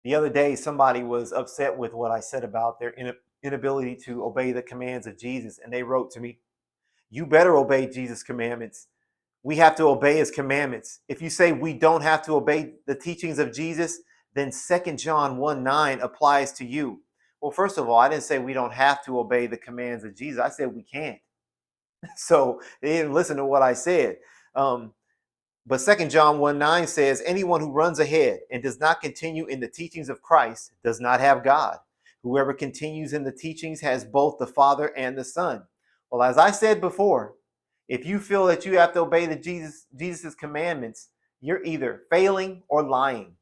The other day, somebody was upset with what I said about their inability to obey the commands of Jesus. And they wrote to me, you better obey Jesus' commandments. We have to obey his commandments. If you say we don't have to obey the teachings of Jesus, then 2 John 1:9 applies to you. Well, first of all, I didn't say we don't have to obey the commands of Jesus. I said we can't. So they didn't listen to what I said. But 2 John 1:9 says, anyone who runs ahead and does not continue in the teachings of Christ does not have God. Whoever continues in the teachings has both the Father and the Son. Well, as I said before, if you feel that you have to obey Jesus' commandments, you're either failing or lying,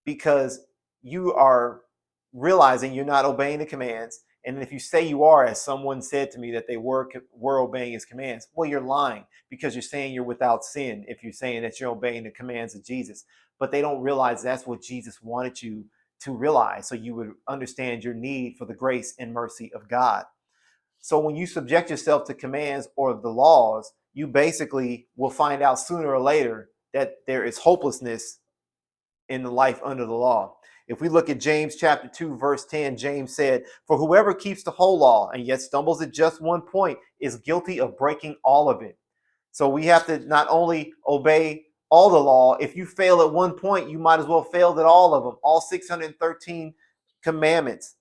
because you are realizing you're not obeying the commands. And if you say you are, as someone said to me that they were obeying his commands, well, you're lying, because you're saying you're without sin if you're saying that you're obeying the commands of Jesus. But they don't realize that's what Jesus wanted you to realize, so you would understand your need for the grace and mercy of God. So when you subject yourself to commands or the laws, you basically will find out sooner or later that there is hopelessness in the life under the law. If we look at James chapter 2, verse 10, James said, for whoever keeps the whole law and yet stumbles at just one point is guilty of breaking all of it. So we have to not only obey all the law. If you fail at one point, you might as well fail at all of them, all 613 commandments.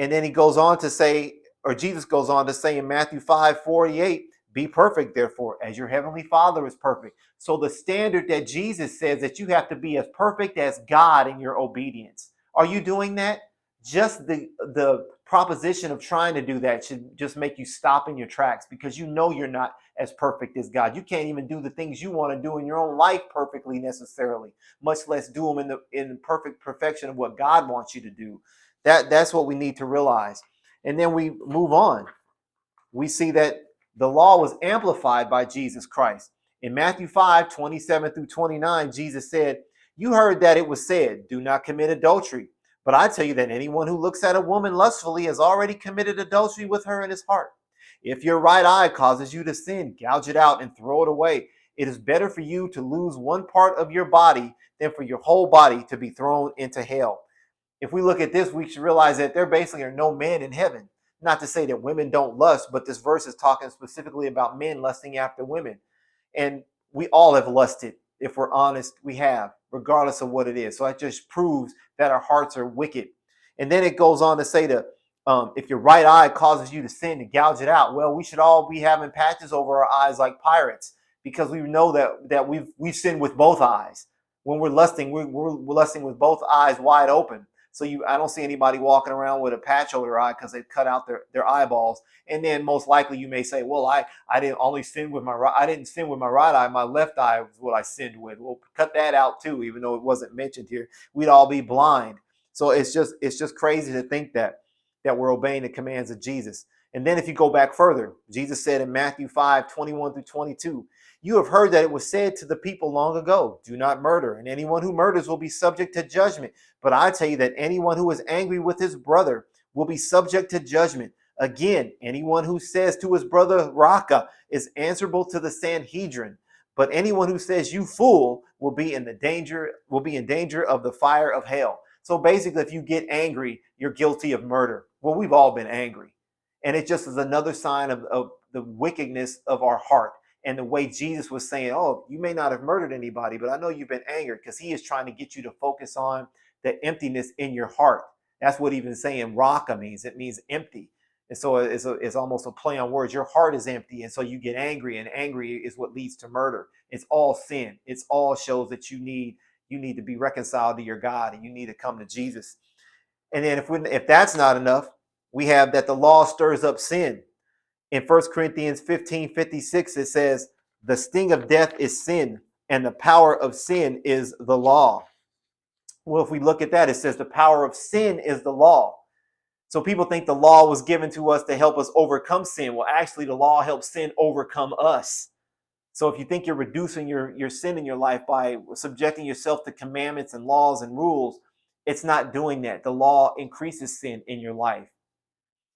And then he goes on to say, or Jesus goes on to say in Matthew 5:48, be perfect, therefore, as your heavenly Father is perfect. So the standard that Jesus says that you have to be as perfect as God in your obedience. Are you doing that? Just the proposition of trying to do that should just make you stop in your tracks, because you know you're not as perfect as God. You can't even do the things you want to do in your own life perfectly necessarily, much less do them in perfect perfection of what God wants you to do. That's what we need to realize. And then we move on. We see that the law was amplified by Jesus Christ. In Matthew 5:27-29, Jesus said, you heard that it was said, do not commit adultery. But I tell you that anyone who looks at a woman lustfully has already committed adultery with her in his heart. If your right eye causes you to sin, gouge it out and throw it away. It is better for you to lose one part of your body than for your whole body to be thrown into hell. If we look at this, we should realize that there basically are no men in heaven. Not to say that women don't lust, but this verse is talking specifically about men lusting after women. And we all have lusted. If we're honest, we have, regardless of what it is. So that just proves that our hearts are wicked. And then it goes on to say that if your right eye causes you to sin, to gouge it out. Well, we should all be having patches over our eyes like pirates, because we know that we've sinned with both eyes. When we're lusting, we're lusting with both eyes wide open. So I don't see anybody walking around with a patch over their eye because they've cut out their eyeballs. And then most likely you may say, well, I didn't only sin with my right. I didn't sin with my right eye. My left eye was what I sinned with. We'll cut that out too, even though it wasn't mentioned here. We'd all be blind. So it's just crazy to think that we're obeying the commands of Jesus. And then if you go back further, Jesus said in Matthew 5:21-22, you have heard that it was said to the people long ago, do not murder, and anyone who murders will be subject to judgment. But I tell you that anyone who is angry with his brother will be subject to judgment. Again, anyone who says to his brother, Raka, is answerable to the Sanhedrin. But anyone who says, you fool, will be in danger of the fire of hell. So basically, if you get angry, you're guilty of murder. Well, we've all been angry. And it just is another sign of the wickedness of our heart. And the way Jesus was saying, oh, you may not have murdered anybody, but I know you've been angered, because he is trying to get you to focus on the emptiness in your heart. That's what even saying raka means. It means empty. And so it's almost a play on words. Your heart is empty. And so you get angry, and angry is what leads to murder. It's all sin. It's all shows that you need to be reconciled to your God, and you need to come to Jesus. And then if that's not enough, we have that the law stirs up sin. In 1 Corinthians 15:56, it says, the sting of death is sin, and the power of sin is the law. Well, if we look at that, it says the power of sin is the law. So people think the law was given to us to help us overcome sin. Well, actually, the law helps sin overcome us. So if you think you're reducing your sin in your life by subjecting yourself to commandments and laws and rules, it's not doing that. The law increases sin in your life.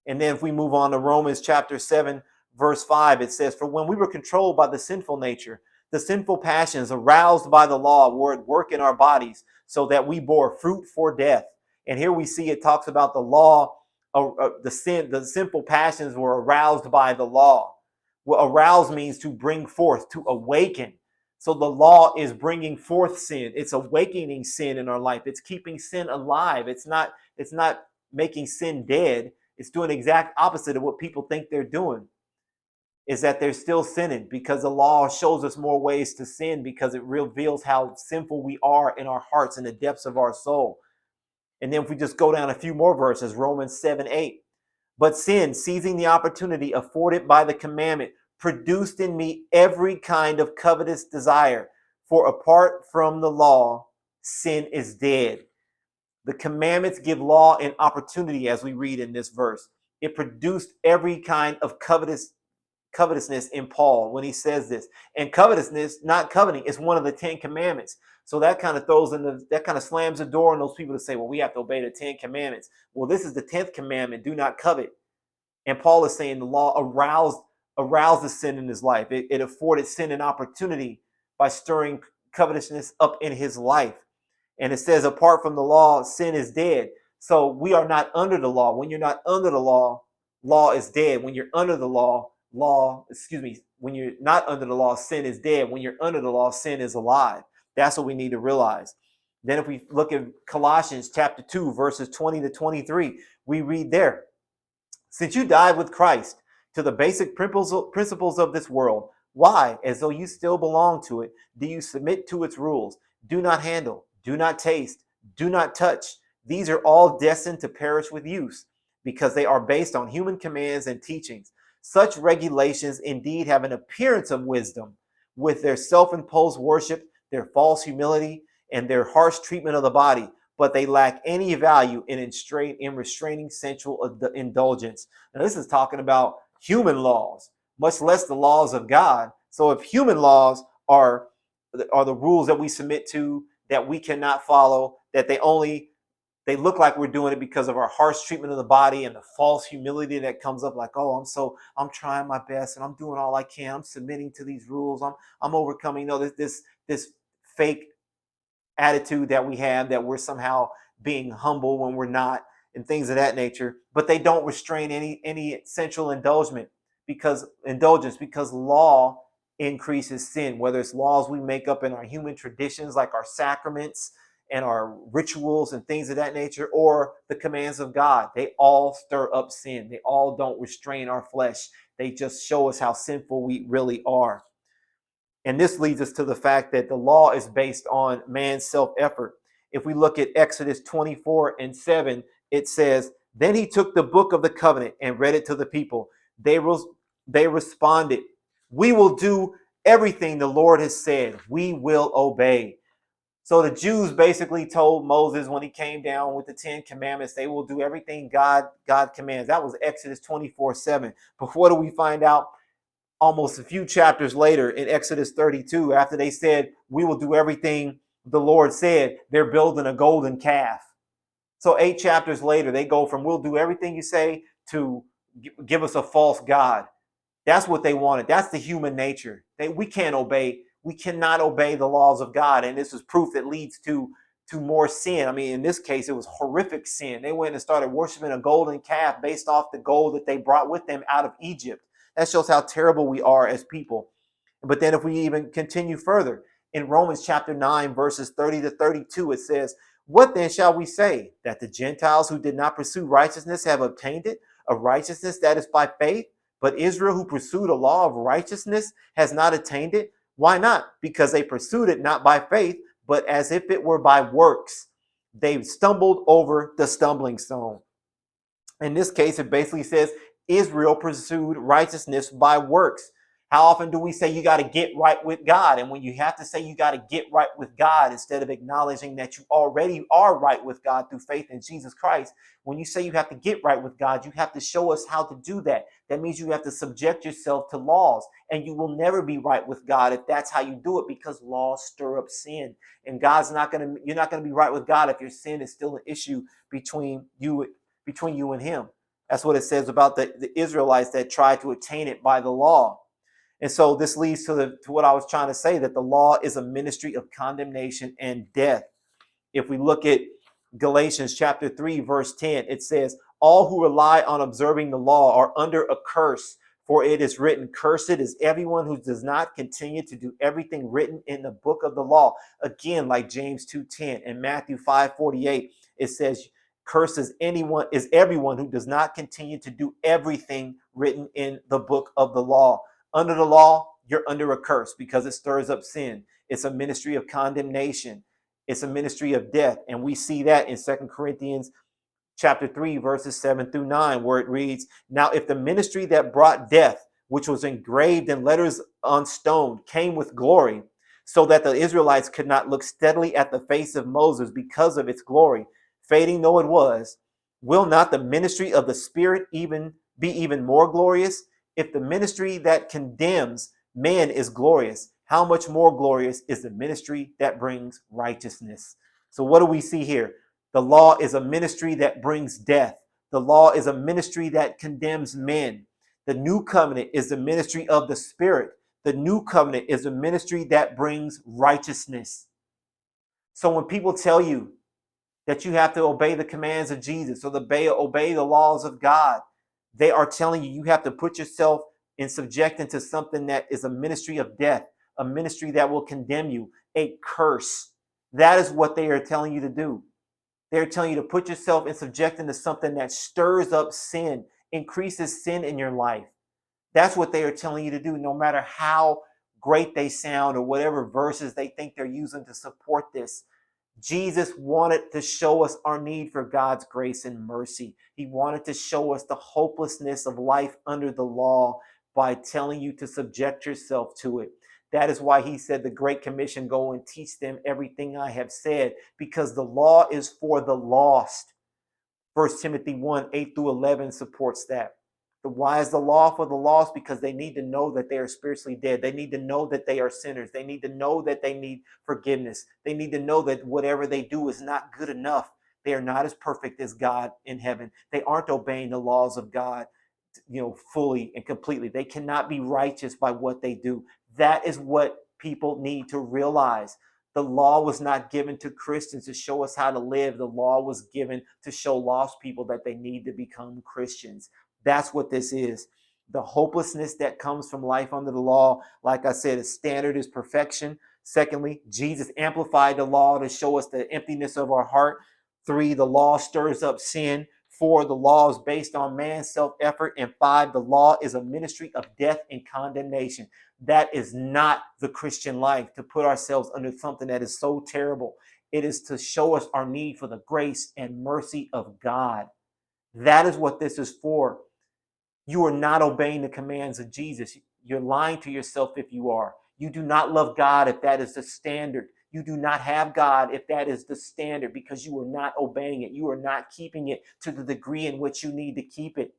And then if we move on to Romans chapter 7, verse 5, it says, for when we were controlled by the sinful nature, the sinful passions aroused by the law were at work in our bodies, so that we bore fruit for death. And here we see it talks about the law, the sinful passions were aroused by the law. Well, arouse means to bring forth, to awaken. So the law is bringing forth sin. It's awakening sin in our life. It's keeping sin alive. It's not making sin dead. It's doing the exact opposite of what people think they're doing, is that they're still sinning, because the law shows us more ways to sin, because it reveals how sinful we are in our hearts and the depths of our soul. And then if we just go down a few more verses, Romans 7:8. But sin, seizing the opportunity afforded by the commandment, produced in me every kind of covetous desire. For apart from the law, sin is dead. The commandments give law an opportunity, as we read in this verse. It produced every kind of covetousness in Paul when he says this. And covetousness, not coveting, is one of the 10 commandments. So that kind of slams the door on those people to say, well, we have to obey the 10 commandments. Well, this is the 10th commandment: do not covet. And Paul is saying the law aroused the sin in his life. It afforded sin an opportunity by stirring covetousness up in his life. And it says, apart from the law, sin is dead. So we are not under the law. When you're not under the law, law is dead. When you're under the law, when you're not under the law, sin is dead. When you're under the law, sin is alive. That's what we need to realize. Then if we look at Colossians chapter 2, verses 20 to 23, we read there, since you died with Christ to the basic principles of this world, why, as though you still belong to it, do you submit to its rules? Do not handle, do not taste, do not touch. These are all destined to perish with use, because they are based on human commands and teachings. Such regulations indeed have an appearance of wisdom, with their self-imposed worship, their false humility, and their harsh treatment of the body, but they lack any value in restraining sensual indulgence. Now, this is talking about human laws, much less the laws of God. So if human laws are the rules that we submit to, that we cannot follow, that they look like we're doing it because of our harsh treatment of the body and the false humility that comes up, like, oh, I'm trying my best and I'm doing all I can. I'm submitting to these rules. I'm overcoming, this fake attitude that we have, that we're somehow being humble when we're not, and things of that nature. But they don't restrain any sensual indulgence, because law increases sin. Whether it's laws we make up in our human traditions, like our sacraments and our rituals and things of that nature, or the commands of God, they all stir up sin. They all don't restrain our flesh. They just show us how sinful we really are. And this leads us to the fact that the law is based on man's self-effort. If we look at Exodus 24:7, it says, then he took the book of the covenant and read it to the people. They responded, we will do everything the Lord has said. We will obey. So the Jews basically told Moses, when he came down with the 10 commandments, they will do everything God commands. That was Exodus 24:7. But what do we find out almost a few chapters later in Exodus 32, after they said, we will do everything the Lord said? They're building a golden calf. So 8 chapters later, they go from, we'll do everything you say, to give us a false God. That's what they wanted. That's the human nature. We cannot obey the laws of God. And this is proof that leads to more sin. I mean, in this case, it was horrific sin. They went and started worshiping a golden calf based off the gold that they brought with them out of Egypt. That shows how terrible we are as people. But then if we even continue further, in Romans chapter 9, verses 30 to 32, it says, what then shall we say? That the Gentiles who did not pursue righteousness have obtained it, a righteousness that is by faith? But Israel, who pursued a law of righteousness, has not attained it. Why not? Because they pursued it not by faith, but as if it were by works. They stumbled over the stumbling stone. In this case, it basically says Israel pursued righteousness by works. How often do we say you got to get right with God? And when you have to say you got to get right with God, instead of acknowledging that you already are right with God through faith in Jesus Christ, when you say you have to get right with God, you have to show us how to do that. That means you have to subject yourself to laws, and you will never be right with God if that's how you do it, because laws stir up sin. And you're not going to be right with God if your sin is still an issue between you and him. That's what it says about the Israelites that tried to attain it by the law. And so this leads to what I was trying to say, that the law is a ministry of condemnation and death. If we look at Galatians chapter 3, verse 10, it says, all who rely on observing the law are under a curse, for it is written, cursed is everyone who does not continue to do everything written in the book of the law. Again, like James 2:10 and Matthew 5:48, it says, cursed is everyone who does not continue to do everything written in the book of the law. Under the law, you're under a curse because it stirs up sin. It's a ministry of condemnation. It's a ministry of death. And we see that in 2 Corinthians chapter 3, verses 7 through 9, where it reads, now if the ministry that brought death, which was engraved in letters on stone, came with glory, so that the Israelites could not look steadily at the face of Moses because of its glory, fading though it was, will not the ministry of the Spirit be even more glorious? If the ministry that condemns man is glorious, how much more glorious is the ministry that brings righteousness? So what do we see here? The law is a ministry that brings death. The law is a ministry that condemns men. The new covenant is the ministry of the Spirit. The new covenant is a ministry that brings righteousness. So when people tell you that you have to obey the commands of Jesus or obey the laws of God, they are telling you have to put yourself in subjection to something that is a ministry of death, a ministry that will condemn you, a curse. That is what they are telling you to do. They're telling you to put yourself in subjection to something that stirs up sin, increases sin in your life. That's what they are telling you to do, no matter how great they sound or whatever verses they think they're using to support this. Jesus wanted to show us our need for God's grace and mercy. He wanted to show us the hopelessness of life under the law by telling you to subject yourself to it. That is why he said the Great Commission, go and teach them everything I have said, because the law is for the lost. 1 Timothy 1, 8 through 11 supports that. Why is the law for the lost? Because they need to know that they are spiritually dead. They need to know that they are sinners. They need to know that they need forgiveness. They need to know that whatever they do is not good enough. They are not as perfect as God in heaven. They aren't obeying the laws of God, fully and completely. They cannot be righteous by what they do. That is what people need to realize. The law was not given to Christians to show us how to live. The law was given to show lost people that they need to become Christians. That's what this is. The hopelessness that comes from life under the law, like I said, the standard is perfection. Secondly, Jesus amplified the law to show us the emptiness of our heart. 3, the law stirs up sin. 4, the law is based on man's self-effort. And 5, the law is a ministry of death and condemnation. That is not the Christian life, to put ourselves under something that is so terrible. It is to show us our need for the grace and mercy of God. That is what this is for. You are not obeying the commands of Jesus. You're lying to yourself if you are. You do not love God if that is the standard. You do not have God if that is the standard, because you are not obeying it. You are not keeping it to the degree in which you need to keep it.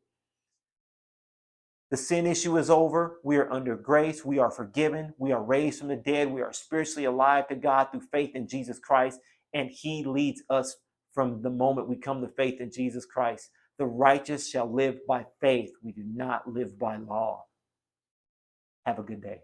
The sin issue is over. We are under grace. We are forgiven. We are raised from the dead. We are spiritually alive to God through faith in Jesus Christ. And he leads us from the moment we come to faith in Jesus Christ. The righteous shall live by faith. We do not live by law. Have a good day.